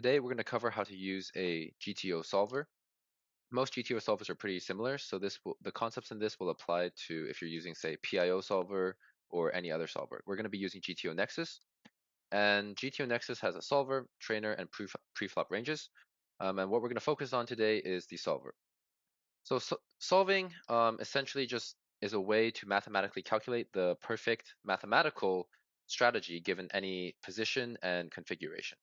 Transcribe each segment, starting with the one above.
Today we're going to cover how to use a GTO solver. Most GTO solvers are pretty similar, so the concepts in this will apply to if you're using, say, PIO solver or any other solver. We're going to be using GTO Nexus, and GTO Nexus has a solver, trainer, and preflop ranges. And what we're going to focus on today is the solver. So solving essentially just is a way to mathematically calculate the perfect mathematical strategy given any position and configuration.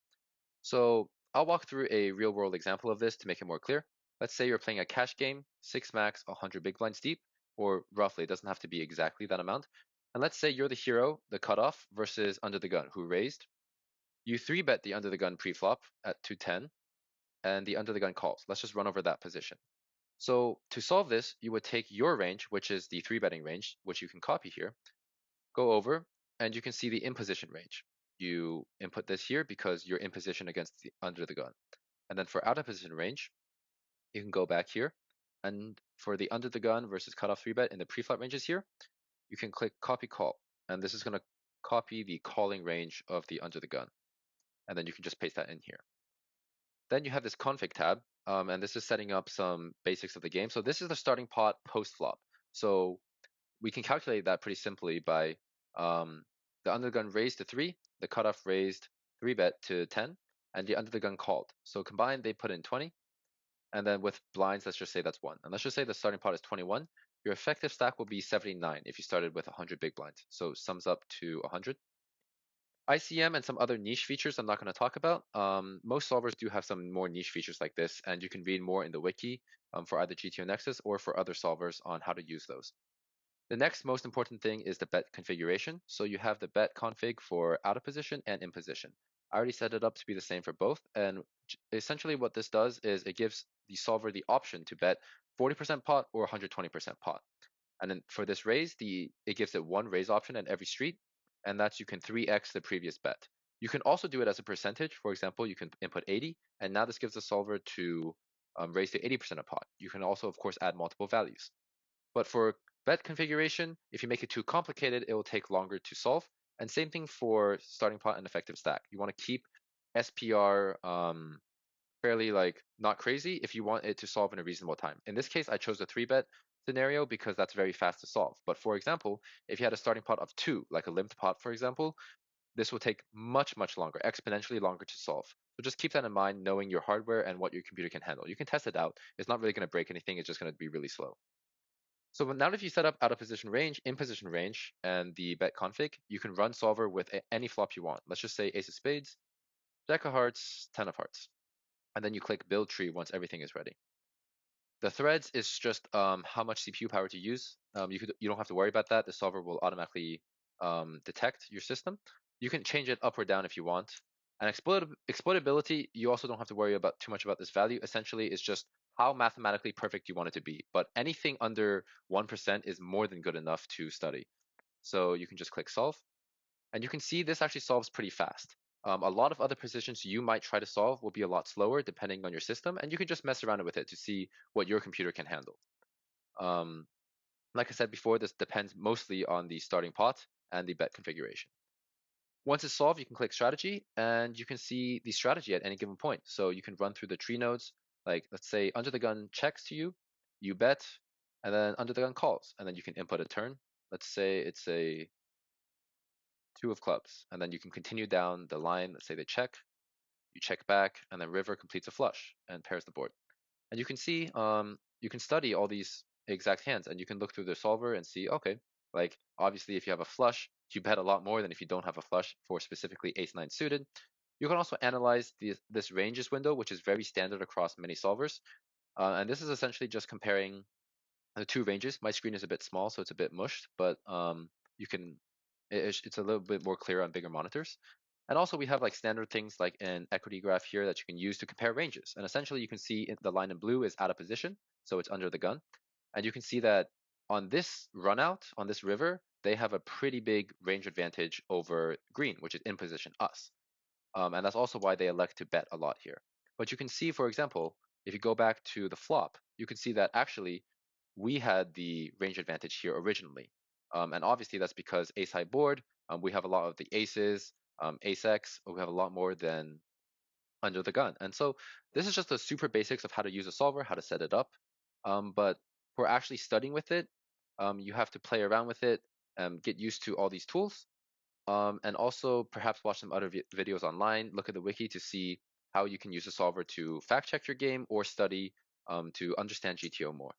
So I'll walk through a real world example of this to make it more clear. Let's say you're playing a cash game, 6 max, 100 big blinds deep, or roughly, it doesn't have to be exactly that amount. And let's say you're the hero, the cutoff, versus under the gun, who raised. You 3-bet the under the gun pre-flop at 210, and the under the gun calls. Let's just run over that position. So to solve this, you would take your range, which is the 3-betting range, which you can copy here, go over, and you can see the in position range. You input this here because you're in position against the under the gun. And then for out of position range, you can go back here. And for the under the gun versus cutoff 3-bet in the pre-flop ranges here, you can click copy call. And this is going to copy the calling range of the under the gun. And then you can just paste that in here. Then you have this config tab, and this is setting up some basics of the game. So this is the starting pot post flop. So we can calculate that pretty simply by the under the gun raised to 3, the cutoff raised 3-bet to 10, and the under the gun called. So combined, they put in 20. And then with blinds, let's just say that's 1. And let's just say the starting pot is 21. Your effective stack will be 79 if you started with 100 big blinds. So sums up to 100. ICM and some other niche features I'm not going to talk about. Most solvers do have some more niche features like this, and you can read more in the wiki for either GTO Nexus or for other solvers on how to use those. The next most important thing is the bet configuration. So you have the bet config for out of position and in position. I already set it up to be the same for both. And essentially what this does is it gives the solver the option to bet 40% pot or 120% pot. And then for this raise, it gives it one raise option at every street, and that's you can 3x the previous bet. You can also do it as a percentage. For example, you can input 80, and now this gives the solver to raise to 80% of pot. You can also, of course, add multiple values. But for bet configuration, if you make it too complicated, it will take longer to solve. And same thing for starting pot and effective stack. You want to keep SPR fairly like not crazy if you want it to solve in a reasonable time. In this case, I chose a 3-bet scenario because that's very fast to solve. But for example, if you had a starting pot of 2, like a limped pot, for example, this will take much, much longer, exponentially longer to solve. So just keep that in mind, knowing your hardware and what your computer can handle. You can test it out. It's not really going to break anything. It's just going to be really slow. So now that you set up out of position range, in position range, and the bet config, you can run solver with any flop you want. Let's just say ace of spades, jack of hearts, 10 of hearts. And then you click build tree once everything is ready. The threads is just how much CPU power to use. You don't have to worry about that. The solver will automatically detect your system. You can change it up or down if you want. And exploitability, you also don't have to worry about too much about this value. Essentially, it's just how mathematically perfect you want it to be. But anything under 1% is more than good enough to study. So you can just click solve. And you can see this actually solves pretty fast. A lot of other positions you might try to solve will be a lot slower depending on your system, and you can just mess around with it to see what your computer can handle. Um, like I said before, this depends mostly on the starting pot and the bet configuration. Once it's solved, you can click strategy, and you can see the strategy at any given point. So you can run through the tree nodes, like let's say under the gun checks to you, you bet, and then under the gun calls, and then you can input a turn. Let's say it's a 2 of clubs, and then you can continue down the line. Let's say they check, you check back, and then river completes a flush and pairs the board. And you can see, you can study all these exact hands, and you can look through the solver and see, okay, like obviously if you have a flush, you bet a lot more than if you don't have a flush for specifically ace-9 suited. You can also analyze this ranges window, which is very standard across many solvers. And this is essentially just comparing the two ranges. My screen is a bit small, so it's a bit mushed, but you can it's a little bit more clear on bigger monitors. And also we have like standard things like an equity graph here that you can use to compare ranges. And essentially you can see the line in blue is out of position, so it's under the gun. And you can see that on this run out, on this river, they have a pretty big range advantage over green, which is in position, us. And that's also why they elect to bet a lot here. But you can see, for example, if you go back to the flop, you can see that actually we had the range advantage here originally. And obviously that's because ace high board, we have a lot of the aces, ace X, we have a lot more than under the gun. And so this is just the super basics of how to use a solver, how to set it up. But for actually studying with it, you have to play around with it, get used to all these tools, and also perhaps watch some other videos online, look at the wiki to see how you can use a solver to fact check your game or study to understand GTO more.